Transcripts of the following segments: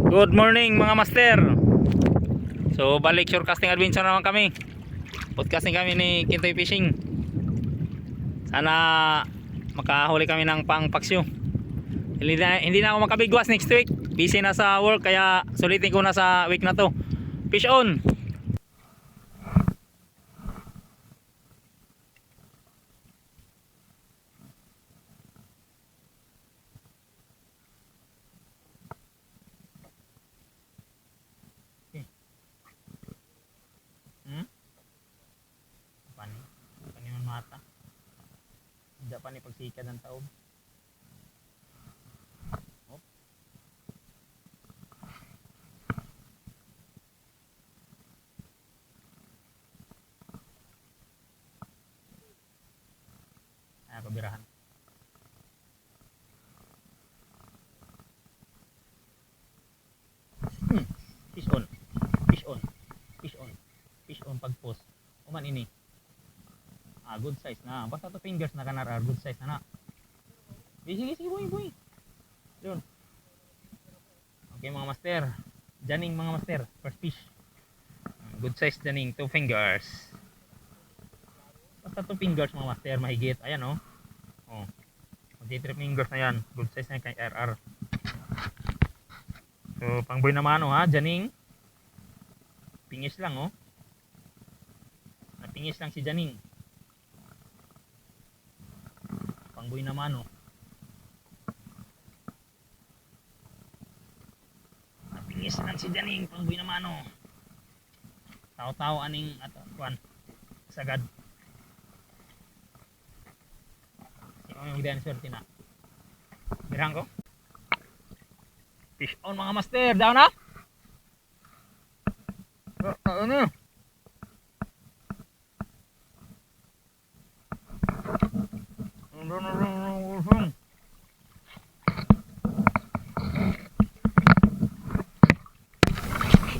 Good morning mga master. So balik shore casting adventure naman kami. Podcasting kami ni Kintoy Fishing. Sana makahuli kami ng pang-paksyo. Hindi na ako makabigwas next week. Busy na sa work kaya sulitin ko na sa week na to. Fish on. Pani man mata. Hindi pa ni pagsikad ng taob. Oh. Ay, pabirahan. Fish on. Fish on. Fish on. Fish on pag post. Uman ini. Good size na. Basta to fingers na kanar, good size na na. Sige, boy. Doon. Okay mga master. Janing mga master. First fish. Good size janing. 2 fingers. Basta 2 fingers mga master. Mahigit. Ayan oh. Oh. Okay, 3 fingers na yan. Good size na kay RR. So, pangboy naman oh ha. Janing. Pingis lang oh. Napingis lang si Janing. Pangboy naman oh. Napingis lang si Janing. Pangboy naman oh. Tao-tao aning ato kuan. Sagad. Sino yung magdayan swerte na. Birang ko. Fish on mga master. Down na. Ano?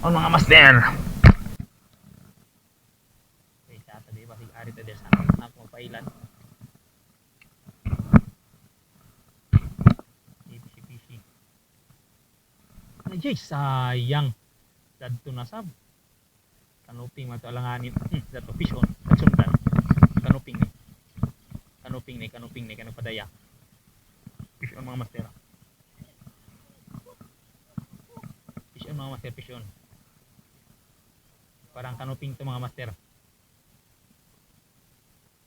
On mga master. Okay, tata di ba sig ari ta des anak mo pailan. Pisi. Ay sayang. Dadto na sab. Kanuping mato alanganin. Dato fish on. Kasundan. Kanuping ni. Kanuping ni padaya. Fish on mga master. Fish on mga master, fish on. Parang kanuping to mga master.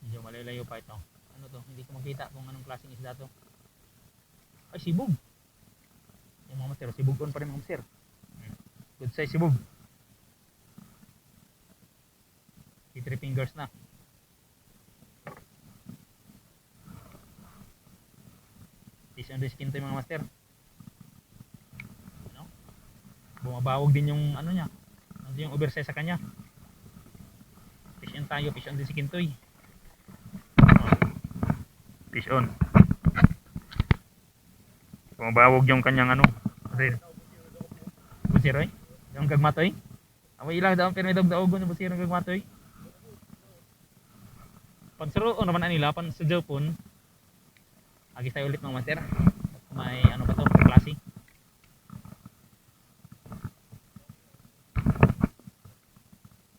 Medyo malalayo pa ito. Ano to? Hindi ko makita kung anong klaseng isda to. Ay, sibog. Yung mga master, sibog on pa rin mga master. Good size sibog. 3 fingers na. Fish on the skin to yung mga master. Ano? Bumabawag din yung ano niya. Yung oversize sa kanya. Fish on tayo, fish on din si Kintoy. Fish on. Bumabawag yung kanyang ano. Busiroy? Yung gagmatoy? Away ilang daon pero may dagdaogon yung busiro ng gagmatoy. Pansuro o naman anila, pansadyaw pun. Agis tayo ulit ng master. May ano pa to, klase.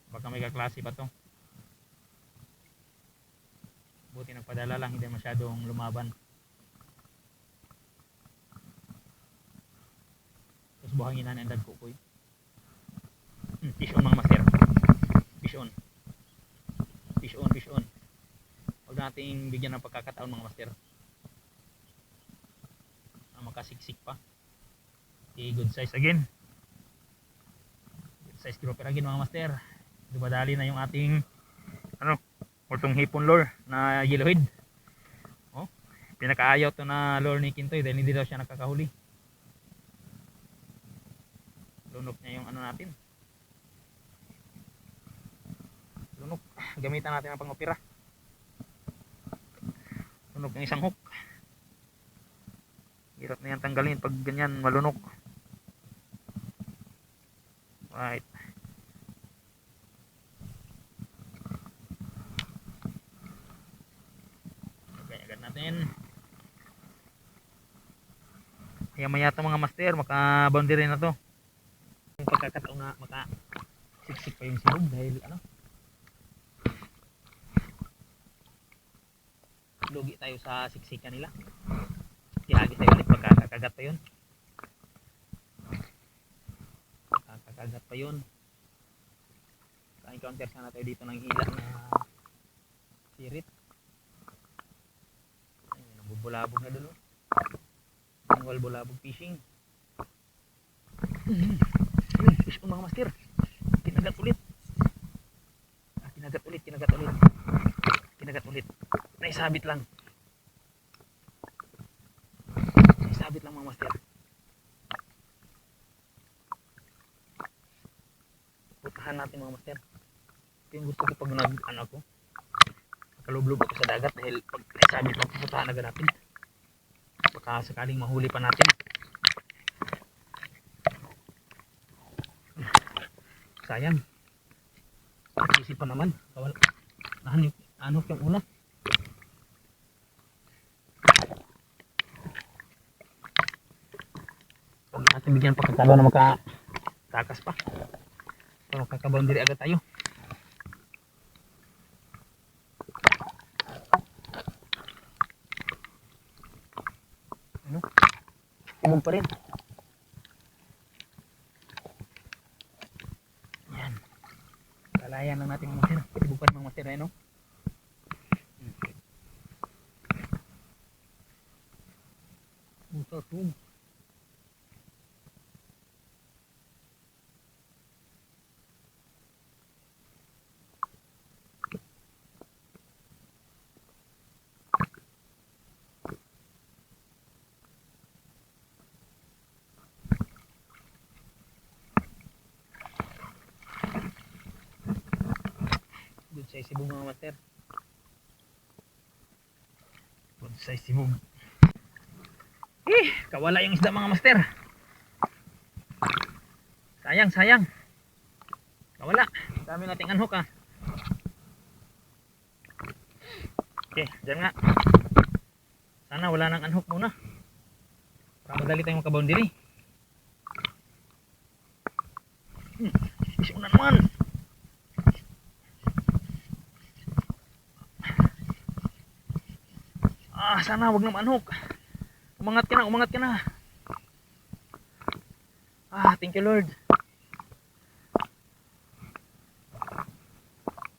Baka may kaklase pa to. Buti nagpadala lang, hindi masyadong lumaban. Tapos buhangin na ng dagkukoy. Fish on mga master. Fish on. Fish on. Huwag nating bigyan ng pagkakataon mga master. Makasiksik pa. Okay, good size again. Good size grouper again mga master. Dumadali na yung ating multong hipon lure na yellowhead. Oh, pinakaayaw to na lure ni Kintoy dahil hindi daw siya nakakahuli. Lunok niya yung ano natin. Lunok. Gamitan natin ang pang-opera. Lunok ng isang hook. Hirap na yan tanggalin pag ganyan malunok. Right. Natin. Kaya maya ito mga master, maka boundary na to. pagkakataon na siksik pa yung sibog dahil ano, lugi tayo sa siksikan nila. Tihagi tayo ulit pagkakagat pa yun. Kakagat pa yun. Encounter sana tayo dito ng hila na sirit. Ayun, nabubulabog na doon. Manual bulabog fishing. Fish on mga master. Kinagat ulit. Kinagat ulit. Naisabit lang mga master. Putahan natin mga master. Ito yung gusto ko pag nakalublob ako sa dagat dahil pag naisabit lang, putahan agad natin. Baka sakaling mahuli pa natin. Sayang. Isip pa naman. Nahanok yung una. Huwag natin bigyan pagkakalo na makatakas pa. Para makakaboundary agad tayo. Ano? Ibog pa rin. Yan. Kalayan lang natin mga master. Ibog pa rin mga master. Ano? Musa tum. Good size sibog mga master. Good size sibog. Kawala yung isda mga master. Sayang. Kawala. Dami nating unhook ah. Okay, dyan nga. Sana wala nang unhook muna. Para madali tayong makaboundary. Fish on na naman. Sana wag na manhook. Umangat ka na. Thank you Lord.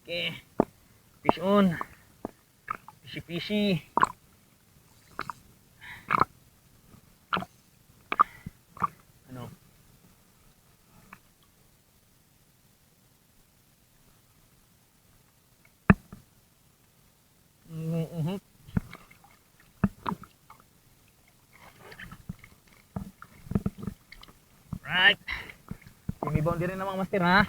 Okay. Fish on. Fishy. Ano? Right. May boundary na mga master ha.